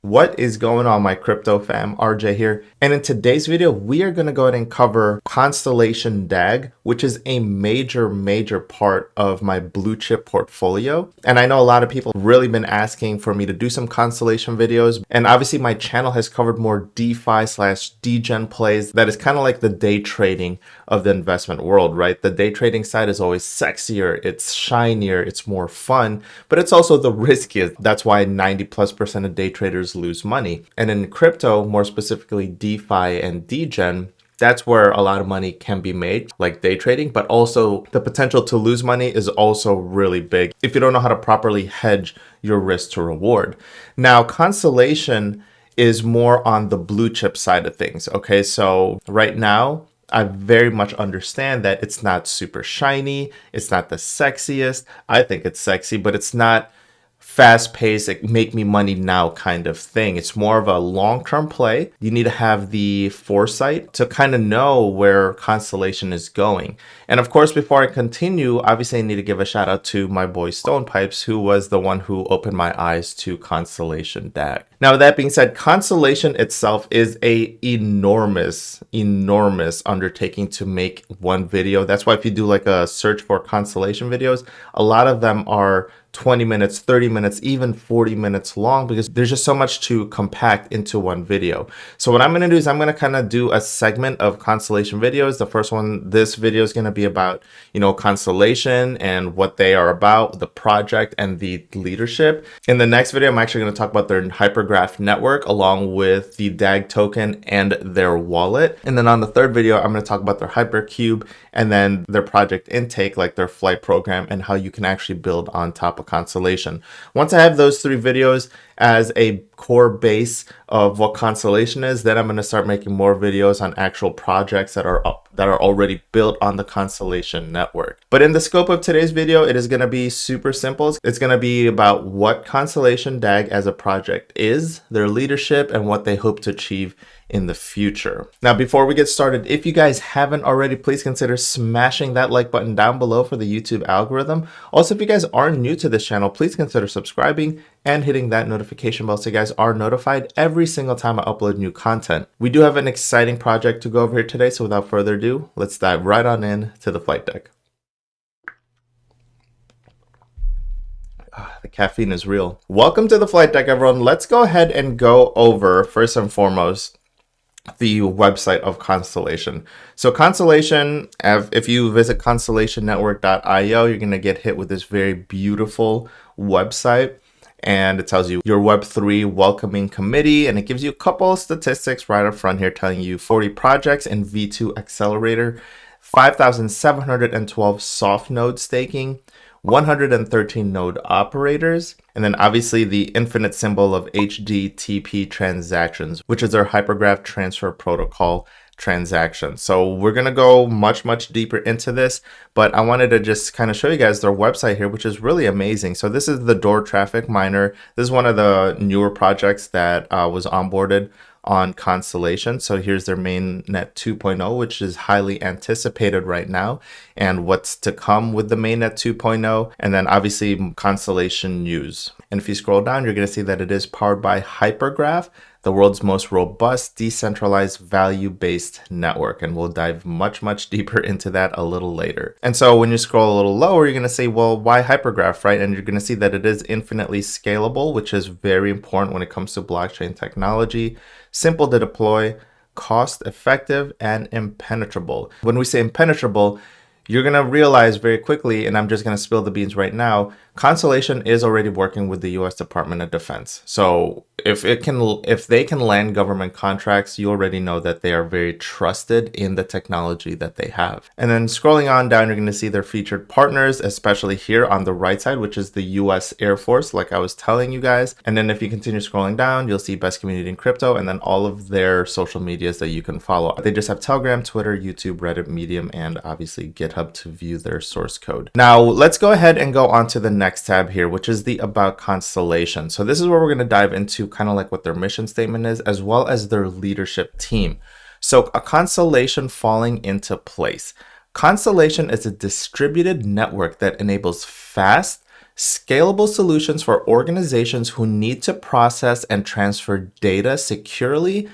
What is going on, my crypto fam? RJ here. And in today's video, we are going to go ahead and cover Constellation DAG, which is a major part of my blue chip portfolio. And I know a lot of people really been asking for me to do some Constellation videos. And obviously my channel has covered more DeFi slash degen plays. That is kind of like the day trading of the investment world, right? The day trading side is always sexier, it's shinier, it's more fun, but it's also the riskiest. That's why 90+% of day traders lose money. And in crypto, more specifically DeFi and degen, that's where a lot of money can be made, like day trading, but also the potential to lose money is also really big if you don't know how to properly hedge your risk to reward. Now, Constellation is more on the blue chip side of things. Okay, so right now, I very much understand that it's not super shiny. It's not the sexiest. I think it's sexy, but it's not fast paced, like make me money now kind of thing. It's more of a long-term play. You need to have the foresight to kind of know where Constellation is going. And of course, before I continue, obviously I need to give a shout out to my boy Stonepipes, who was the one who opened my eyes to Constellation DAG. Now, with that being said, Constellation itself is a enormous undertaking to make one video. That's why if you do like a search for Constellation videos, a lot of them are 20 minutes, 30 minutes, even 40 minutes long, because there's just so much to compact into one video. So what I'm going to do is I'm going to kind of do a segment of Constellation videos. The first one, this video is going to be about, Constellation and what they are about, the project and the leadership. In the next video, I'm actually going to talk about their hypergraph network along with the DAG token and their wallet. And then on the third video, I'm going to talk about their hypercube and then their project intake, like their flight program and how you can actually build on top of Constellation. Once I have those three videos as a core base of what Constellation is, then I'm going to start making more videos on actual projects that are already built on the Constellation network. But in the scope of today's video, it is going to be super simple. It's going to be about what Constellation DAG as a project is, their leadership, and what they hope to achieve in the future. Now, before we get started, if you guys haven't already, please consider smashing that like button down below for the YouTube algorithm. Also, if you guys are new to this channel, please consider subscribing and hitting that notification bell so you guys are notified every single time I upload new content. We do have an exciting project to go over here today, so without further ado, let's dive right on in to the flight deck. The caffeine is real. Welcome to the flight deck, everyone. Let's go ahead and go over, first and foremost, the website of Constellation. So Constellation, if you visit constellationnetwork.io, you're going to get hit with this very beautiful website. And it tells you your Web3 welcoming committee, and it gives you a couple of statistics right up front here telling you 40 projects in V2 Accelerator, 5,712 soft node staking, 113 node operators, and then obviously the infinite symbol of HDTP transactions, which is their hypergraph transfer protocol transaction. So we're going to go much deeper into this, but I wanted to just kind of show you guys their website here, which is really amazing. So this is the Door Traffic Miner. This is one of the newer projects that was onboarded on Constellation. So here's their mainnet 2.0, which is highly anticipated right now, and what's to come with the mainnet 2.0, and then obviously Constellation news. And if you scroll down, you're going to see that it is powered by Hypergraph, the world's most robust, decentralized, value-based network. And we'll dive much deeper into that a little later. And so when you scroll a little lower, you're going to say, well, why Hypergraph, right? And you're going to see that it is infinitely scalable, which is very important when it comes to blockchain technology, simple to deploy, cost effective, and impenetrable. When we say impenetrable, you're going to realize very quickly, and I'm just going to spill the beans right now, Constellation is already working with the US Department of Defense. So if they can land government contracts, you already know that they are very trusted in the technology that they have. And then scrolling on down, you're going to see their featured partners, especially here on the right side, which is the US Air Force, like I was telling you guys. And then if you continue scrolling down, you'll see best community in crypto, and then all of their social medias that you can follow. They just have Telegram, Twitter, YouTube, Reddit, Medium, and obviously GitHub to view their source code. Now let's go ahead and go on to the next tab here, which is the About Constellation. So this is where we're going to dive into kind of like what their mission statement is, as well as their leadership team. So a Constellation falling into place. Constellation is a distributed network that enables fast, scalable solutions for organizations who need to process and transfer data securely,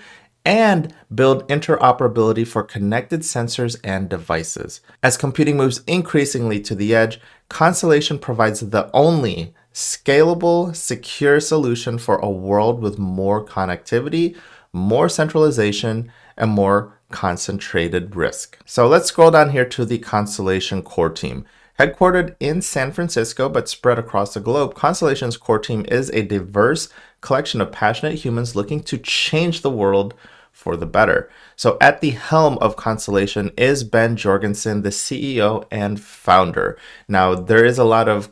and build interoperability for connected sensors and devices. As computing moves increasingly to the edge, Constellation provides the only scalable, secure solution for a world with more connectivity, more centralization, and more concentrated risk. So let's scroll down here to the Constellation core team. Headquartered in San Francisco but spread across the globe, Constellation's core team is a diverse collection of passionate humans looking to change the world for the better. So at the helm of Constellation is Ben Jorgensen, the CEO and founder. Now, there is a lot of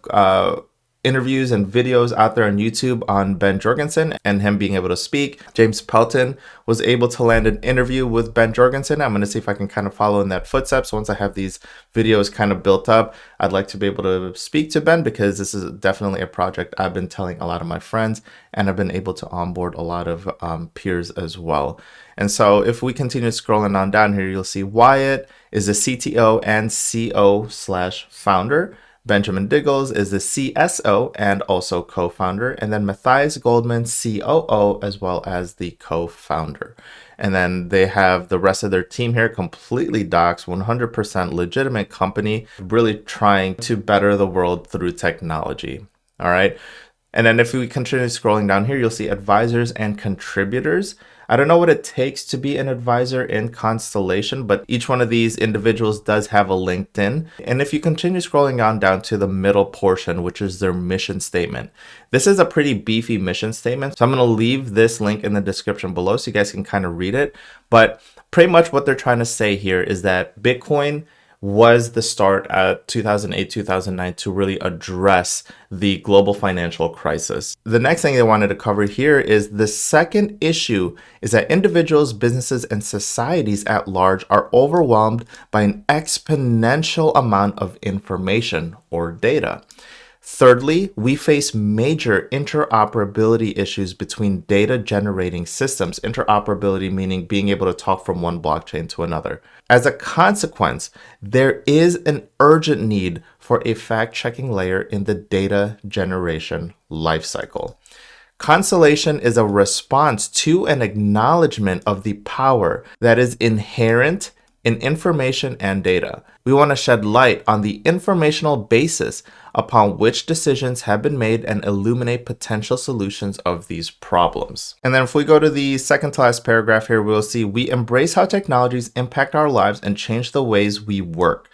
interviews and videos out there on YouTube on Ben Jorgensen and him being able to speak. James Pelton was able to land an interview with Ben Jorgensen. I'm going to see if I can kind of follow in that footsteps. Once I have these videos kind of built up, I'd like to be able to speak to Ben because this is definitely a project I've been telling a lot of my friends, and I've been able to onboard a lot of peers as well. And so if we continue scrolling on down here, you'll see Wyatt is the CTO and CO/founder. Benjamin Diggles is the CSO and also co-founder, and then Matthias Goldman, COO, as well as the co-founder. And then they have the rest of their team here, completely doxed, 100% legitimate company, really trying to better the world through technology. All right. And then if we continue scrolling down here, you'll see advisors and contributors. I don't know what it takes to be an advisor in Constellation, but each one of these individuals does have a LinkedIn. And if you continue scrolling down to the middle portion, which is their mission statement, this is a pretty beefy mission statement. So I'm going to leave this link in the description below so you guys can kind of read it. But pretty much what they're trying to say here is that Bitcoin was the start at 2008, 2009 to really address the global financial crisis. The next thing they wanted to cover here is the second issue is that individuals, businesses, and societies at large are overwhelmed by an exponential amount of information or data. Thirdly, we face major interoperability issues between data generating systems. Interoperability meaning being able to talk from one blockchain to another. As a consequence, there is an urgent need for a fact-checking layer in the data generation lifecycle. Constellation is a response to an acknowledgement of the power that is inherent in information and data. We want to shed light on the informational basis upon which decisions have been made and illuminate potential solutions of these problems. And then if we go to the second to last paragraph here, we'll see we embrace how technologies impact our lives and change the ways we work.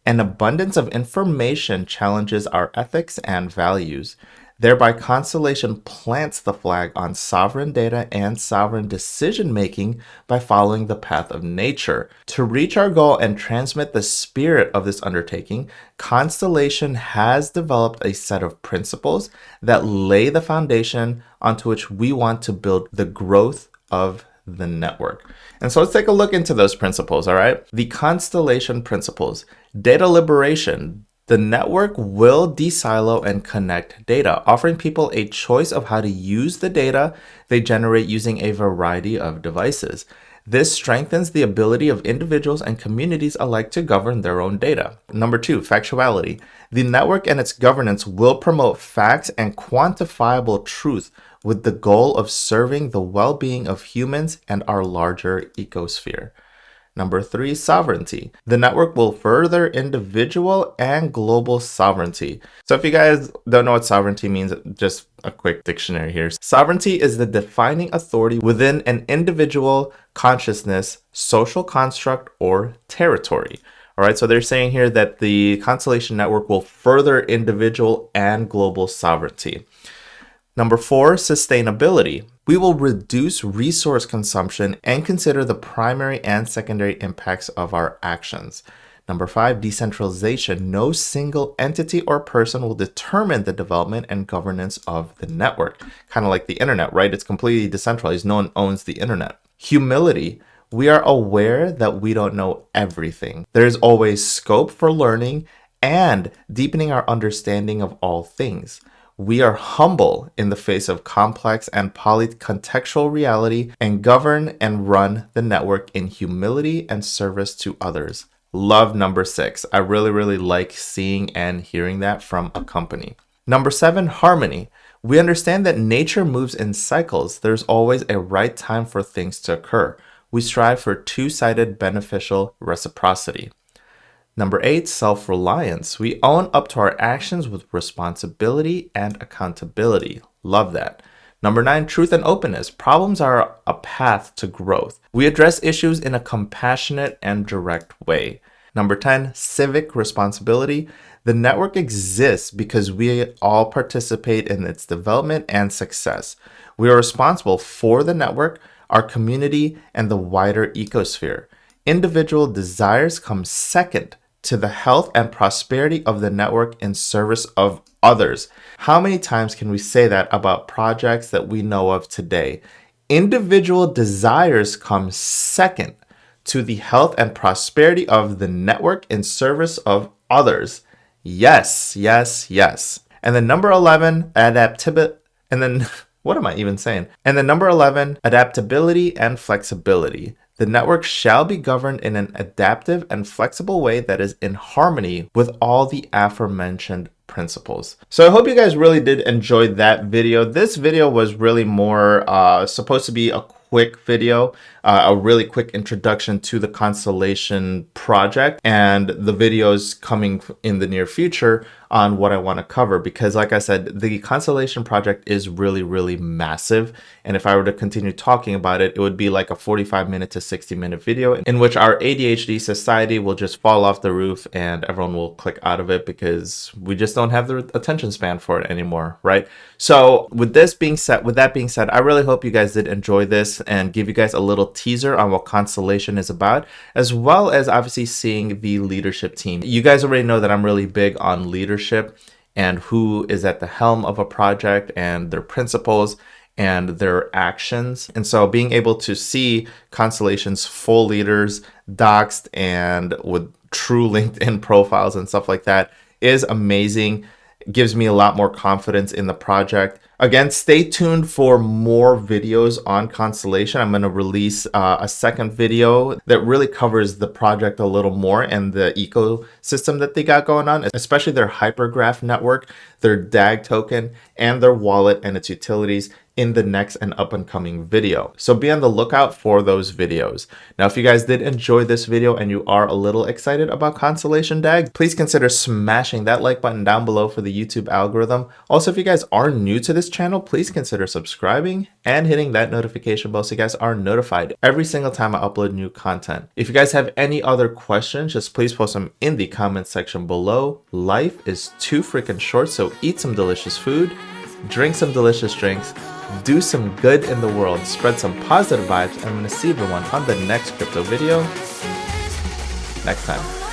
An abundance of information challenges our ethics and values. Thereby, Constellation plants the flag on sovereign data and sovereign decision-making by following the path of nature. To reach our goal and transmit the spirit of this undertaking, Constellation has developed a set of principles that lay the foundation onto which we want to build the growth of the network. And so let's take a look into those principles, all right? The Constellation principles: data liberation. The network will de-silo and connect data, offering people a choice of how to use the data they generate using a variety of devices. This strengthens the ability of individuals and communities alike to govern their own data. Number 2, factuality. The network and its governance will promote facts and quantifiable truth with the goal of serving the well-being of humans and our larger ecosphere. Number 3, sovereignty. The network will further individual and global sovereignty. So if you guys don't know what sovereignty means, just a quick dictionary here. Sovereignty is the defining authority within an individual, consciousness, social construct, or territory. All right, so they're saying here that the Constellation network will further individual and global sovereignty. Number 4, sustainability. We will reduce resource consumption and consider the primary and secondary impacts of our actions. Number 5, decentralization. No single entity or person will determine the development and governance of the network. Kind of like the internet, right? It's completely decentralized. No one owns the internet. Humility. We are aware that we don't know everything. There is always scope for learning and deepening our understanding of all things. We are humble in the face of complex and polycontextual reality and govern and run the network in humility and service to others. Love number 6. I really like seeing and hearing that from a company. Number 7, harmony. We understand that nature moves in cycles. There's always a right time for things to occur. We strive for two-sided beneficial reciprocity. Number 8, self-reliance. We own up to our actions with responsibility and accountability. Love that. Number 9, truth and openness. Problems are a path to growth. We address issues in a compassionate and direct way. Number 10, civic responsibility. The network exists because we all participate in its development and success. We are responsible for the network, our community, and the wider ecosphere. Individual desires come second to the health and prosperity of the network in service of others. How many times can we say that about projects that we know of today? Individual desires come second to the health and prosperity of the network in service of others. Yes, yes, yes. And then number 11, adaptability. And then, what am I even saying? And then number 11, adaptability and flexibility. The network shall be governed in an adaptive and flexible way that is in harmony with all the aforementioned principles. So I hope you guys really did enjoy that video. This video was really more supposed to be a quick video, a really quick introduction to the Constellation project and the videos coming in the near future on what I want to cover, because like I said, the Constellation project is really, really massive. And if I were to continue talking about it, it would be like a 45-minute to 60-minute video in which our ADHD society will just fall off the roof and everyone will click out of it because we just don't have the attention span for it anymore, right? So with that being said, I really hope you guys did enjoy this and give you guys a little teaser on what Constellation is about, as well as obviously seeing the leadership team. You guys already know that I'm really big on leadership and who is at the helm of a project and their principles and their actions. And so being able to see Constellation's full leaders doxed and with true LinkedIn profiles and stuff like that is amazing. It gives me a lot more confidence in the project. Again, stay tuned for more videos on Constellation. I'm going to release a second video that really covers the project a little more and the ecosystem that they got going on, especially their hypergraph network, their DAG token, and their wallet and its utilities in the next and up and coming video. So be on the lookout for those videos. Now, if you guys did enjoy this video and you are a little excited about Constellation DAG, please consider smashing that like button down below for the YouTube algorithm. Also, if you guys are new to this channel, please consider subscribing and hitting that notification bell so you guys are notified every single time I upload new content. If you guys have any other questions, just please post them in the comment section below. Life is too freaking short, so eat some delicious food, drink some delicious drinks, do some good in the world, spread some positive vibes, and I'm going to see everyone on the next crypto video next time.